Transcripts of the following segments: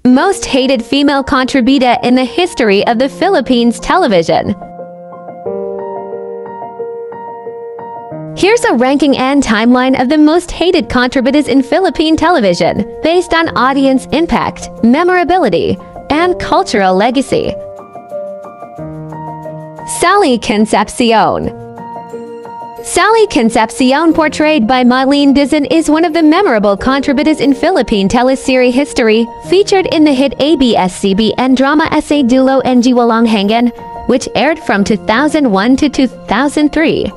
Most hated female kontrabida in the history of the Philippines television. Here's a ranking and timeline of the most hated kontrabidas in Philippine television, based on audience impact, memorability, and cultural legacy. Sally Concepcion. Sally Concepcion, portrayed by Marlene Dizon, is one of the memorable kontrabidas in Philippine teleserie history, featured in the hit ABS-CBN drama Sa Dulo ng Walang Hanggan, which aired from 2001 to 2003.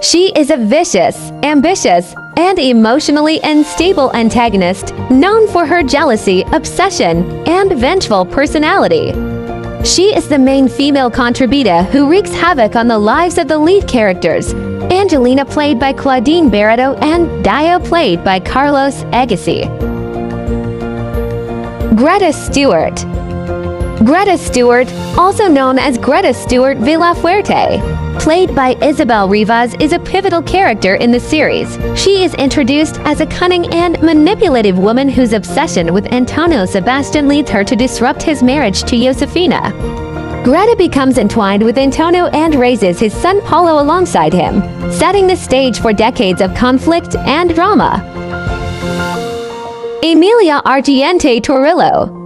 She is a vicious, ambitious, and emotionally unstable antagonist, known for her jealousy, obsession, and vengeful personality. She is the main female kontrabida who wreaks havoc on the lives of the lead characters, Angelina, played by Claudine Barreto, and Dio, played by Carlos Agassi. Greta Stewart. Greta Stewart, also known as Greta Stewart Villafuerte, played by Isabel Rivas, is a pivotal character in the series. She is introduced as a cunning and manipulative woman whose obsession with Antonio Sebastian leads her to disrupt his marriage to Josefina. Greta becomes entwined with Antonio and raises his son Paulo alongside him, setting the stage for decades of conflict and drama. Emilia Argente Torillo.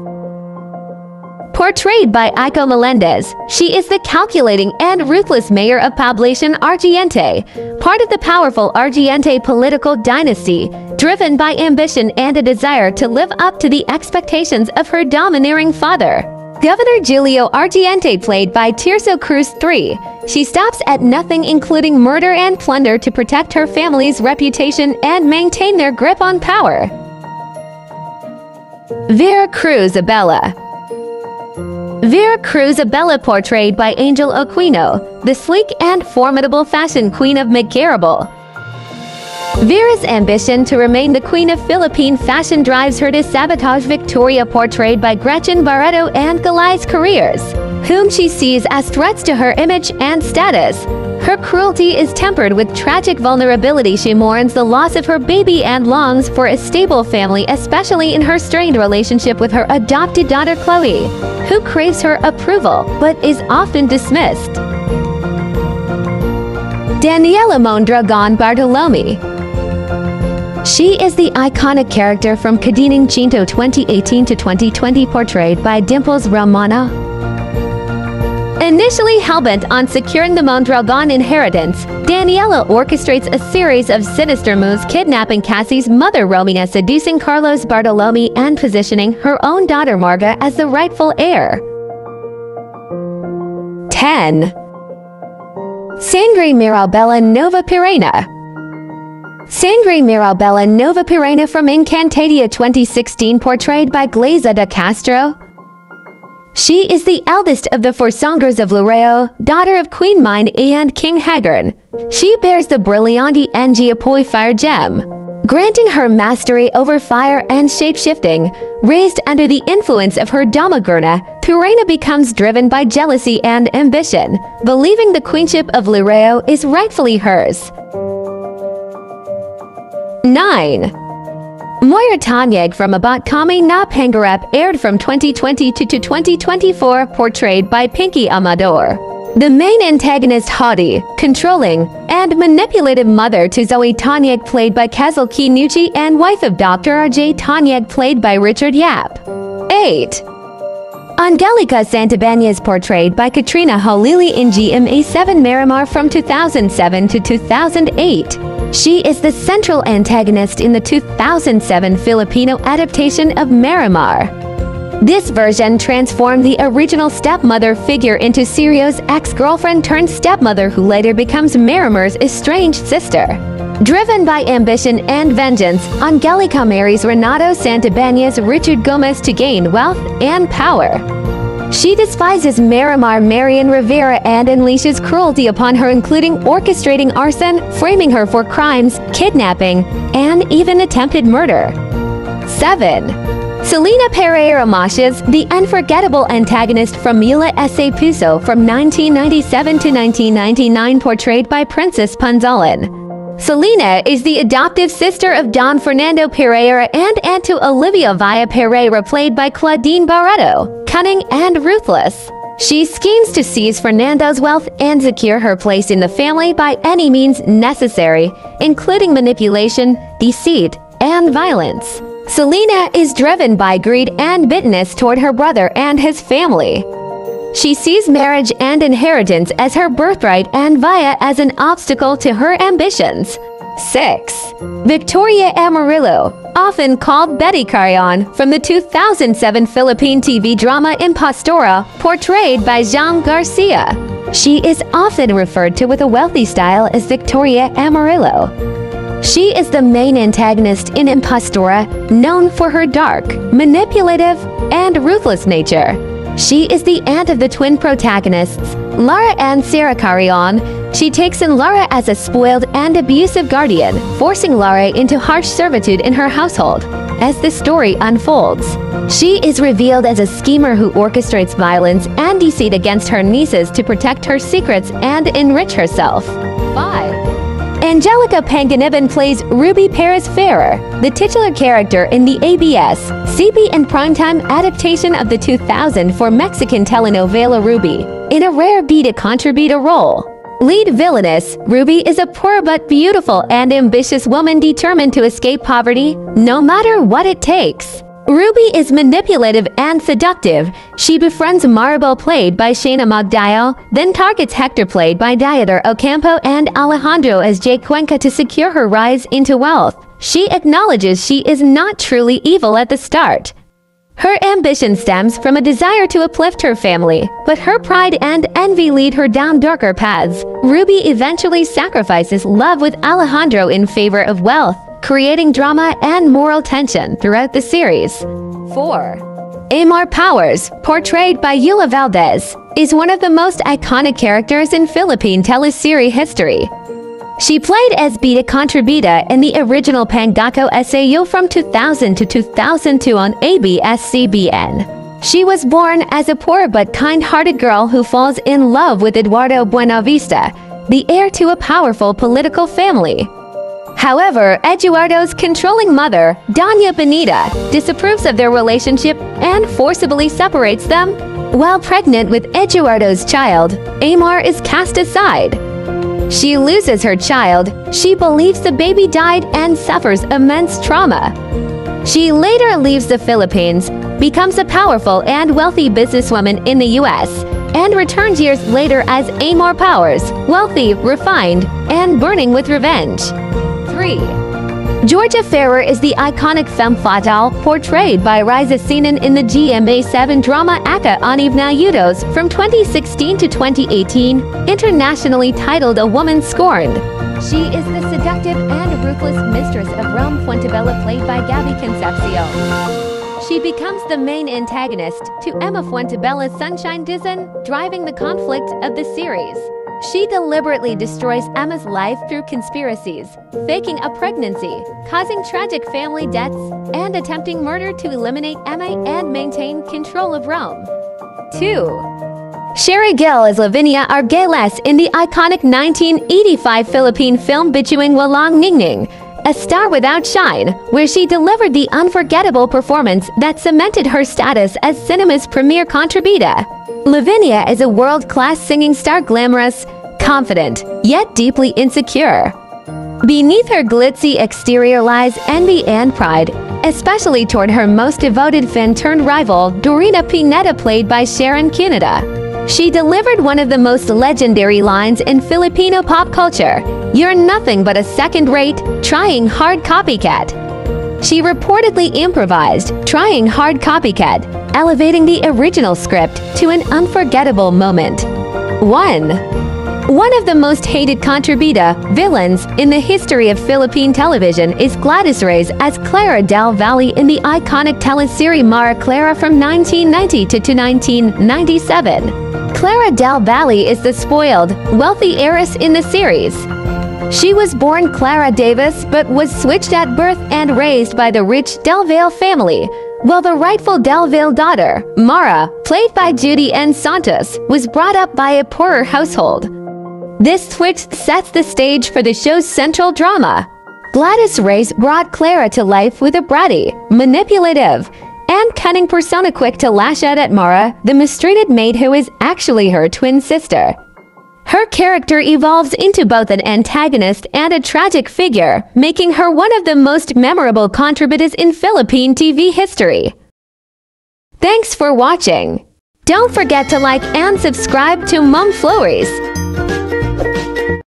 Portrayed by Aiko Melendez, she is the calculating and ruthless mayor of Poblacion Argente, part of the powerful Argente political dynasty, driven by ambition and a desire to live up to the expectations of her domineering father, Governor Julio Argente, played by Tirso Cruz III. She stops at nothing, including murder and plunder, to protect her family's reputation and maintain their grip on power. Vera Cruz Abella. Vera Cruz Abella, portrayed by Angel Aquino, the sleek and formidable fashion queen of McGarrible. Vera's ambition to remain the queen of Philippine fashion drives her to sabotage Victoria, portrayed by Gretchen Barreto, and Galay's careers, whom she sees as threats to her image and status. Her cruelty is tempered with tragic vulnerability. She mourns the loss of her baby and longs for a stable family, especially in her strained relationship with her adopted daughter Chloe, who craves her approval but is often dismissed. Daniela Mondragon Bartolome. She is the iconic character from Kadinang Chinto 2018 to 2020, portrayed by Dimples Romano. Initially hellbent on securing the Mondragon inheritance, Daniela orchestrates a series of sinister moves, kidnapping Cassie's mother Romina, seducing Carlos Bartolome, and positioning her own daughter Marga as the rightful heir. 10. Sangre Mirabella Nova Pirena. Sangre Mirabella Nova Pirena from Encantadia 2016, portrayed by Glaza de Castro. She is the eldest of the four sangres of Loreo, daughter of Queen Mind and King Haggard. She bears the Brilliante Engie Apoy fire gem, granting her mastery over fire and shape-shifting. Raised under the influence of her Damagurna, Pirena becomes driven by jealousy and ambition, believing the queenship of Loreo is rightfully hers. 9. Moira Tanyag from Abat Kami na Pangarap, aired from 2020 to 2024, portrayed by Pinky Amador. The main antagonist, haughty, controlling, and manipulative mother to Zoe Tanyag, played by Kazal Kinuchi, and wife of Dr. RJ Tanyag, played by Richard Yap. 8. Angelica Santibanez, portrayed by Katrina Halili in GMA7 Marimar from 2007 to 2008. She is the central antagonist in the 2007 Filipino adaptation of Marimar. This version transformed the original stepmother figure into Serio's ex-girlfriend turned stepmother, who later becomes Marimar's estranged sister. Driven by ambition and vengeance, Angelica marries Renato Santibanez Richard Gomez to gain wealth and power. She despises Marimar Marian Rivera and unleashes cruelty upon her, including orchestrating arson, framing her for crimes, kidnapping, and even attempted murder. 7. Selena Pereira Mashes, the unforgettable antagonist from Mula S.A. Puso from 1997 to 1999, portrayed by Princess Punzalan. Selena is the adoptive sister of Don Fernando Pereira and aunt to Olivia Villa Pereira, played by Claudine Barreto, cunning and ruthless. She schemes to seize Fernando's wealth and secure her place in the family by any means necessary, including manipulation, deceit, and violence. Selena is driven by greed and bitterness toward her brother and his family. She sees marriage and inheritance as her birthright and Villa as an obstacle to her ambitions. 6. Victoria Amarillo, often called Betty Carrion, from the 2007 Philippine TV drama Impostora, portrayed by Jean Garcia. She is often referred to with a wealthy style as Victoria Amarillo. She is the main antagonist in Impostora, known for her dark, manipulative, and ruthless nature. She is the aunt of the twin protagonists, Lara and Sarah Carrion. She takes in Lara as a spoiled and abusive guardian, forcing Lara into harsh servitude in her household. As the story unfolds, she is revealed as a schemer who orchestrates violence and deceit against her nieces to protect her secrets and enrich herself. 5. Angelica Panganiban plays Ruby Perez Ferrer, the titular character in the ABS, CP and primetime adaptation of the 2004 Mexican telenovela Ruby, in a rare Beta Contrabida role. Lead villainess, Ruby is a poor but beautiful and ambitious woman determined to escape poverty, no matter what it takes. Ruby is manipulative and seductive. She befriends Maribel, played by Shayna Magdayo, then targets Hector, played by Dieter Ocampo, and Alejandro as Jay Cuenca to secure her rise into wealth. She acknowledges she is not truly evil at the start. Her ambition stems from a desire to uplift her family, but her pride and envy lead her down darker paths. Ruby eventually sacrifices love with Alejandro in favor of wealth, creating drama and moral tension throughout the series. 4. Amar Powers, portrayed by Yula Valdez, is one of the most iconic characters in Philippine teleserie history. She played as Beta Contrabida in the original Pangako SAU from 2000 to 2002 on ABS-CBN. She was born as a poor but kind-hearted girl who falls in love with Eduardo Buenavista, the heir to a powerful political family. However, Eduardo's controlling mother, Doña Benita, disapproves of their relationship and forcibly separates them. While pregnant with Eduardo's child, Amar is cast aside. She loses her child. She believes the baby died and suffers immense trauma. She later leaves the Philippines, becomes a powerful and wealthy businesswoman in the US, and returns years later as Amar Powers, wealthy, refined, and burning with revenge. 3. Georgia Ferrer is the iconic femme fatale portrayed by Riza Sinan in the GMA7 drama Aka Anivna Yudos from 2016 to 2018, internationally titled A Woman Scorned. She is the seductive and ruthless mistress of Rome Fuentebella, played by Gabby Concepcion. She becomes the main antagonist to Emma Fuentebella's Sunshine Dizon, driving the conflict of the series. She deliberately destroys Emma's life through conspiracies, faking a pregnancy, causing tragic family deaths, and attempting murder to eliminate Emma and maintain control of Rome. 2. Sherry Gill as Lavinia Argeles in the iconic 1985 Philippine film Bituing Walang Ningning, A Star Without Shine, where she delivered the unforgettable performance that cemented her status as cinema's premier contrabida. Lavinia is a world-class singing star, glamorous, confident, yet deeply insecure. Beneath her glitzy exterior lies envy and pride, especially toward her most devoted fan-turned-rival, Dorina Pineda, played by Sharon Cuneta. She delivered one of the most legendary lines in Filipino pop culture: "You're nothing but a second-rate, trying hard copycat." She reportedly improvised "Trying Hard Copycat," elevating the original script to an unforgettable moment. 1. One of the most hated contrabida villains in the history of Philippine television is Gladys Reyes as Clara del Valle in the iconic teleserie Mara Clara from 1990 to 1997. Clara del Valle is the spoiled, wealthy heiress in the series. She was born Clara Davis but was switched at birth and raised by the rich Del Valle family, while the rightful Del Valle daughter, Mara, played by Judy N. Santos, was brought up by a poorer household. This switch sets the stage for the show's central drama. Gladys Reyes brought Clara to life with a bratty, manipulative, and cunning persona quick to lash out at Mara, the mistreated maid who is actually her twin sister. Her character evolves into both an antagonist and a tragic figure, making her one of the most memorable kontrabidas in Philippine TV history. Thanks for watching. Don't forget to like and subscribe to Maam Flores.